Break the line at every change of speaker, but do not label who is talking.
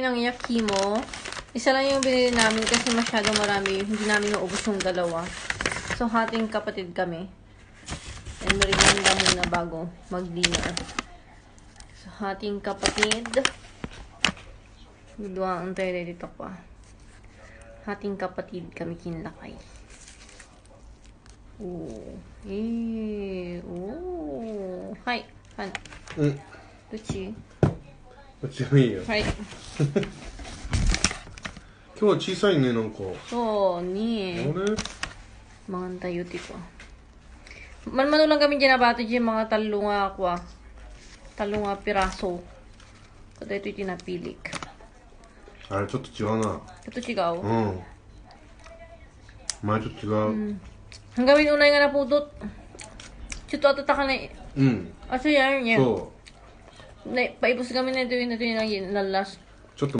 Ng yakimo. Isa lang yung binili namin kasi masyadong marami. Hindi namin naubos yung dalawa. So, hating kapatid kami. And merienda muna bago mag-dinner. So, hating kapatid. Dua ang tayo dito pa. Hating kapatid kami kinlakay. Oh. Eh. Oh. Hi. Han. Uchi.
どっちでもいいよ。
はい。
今日は小さいね、なんか。
そうni.
あれ
Mga tayo tipo. Man lang kami dyan nabati dyan mga talunga ako ah. Talunga piraso. Kada ito tinapilik.
あれちょっと違うな。
Ito chigaw.
うん。前と違う。
Ang gawin unay nga napudot. Chuto ato taka na.
うん。
Asa yan niya.
そ
Paipos kami na ito yung nalas.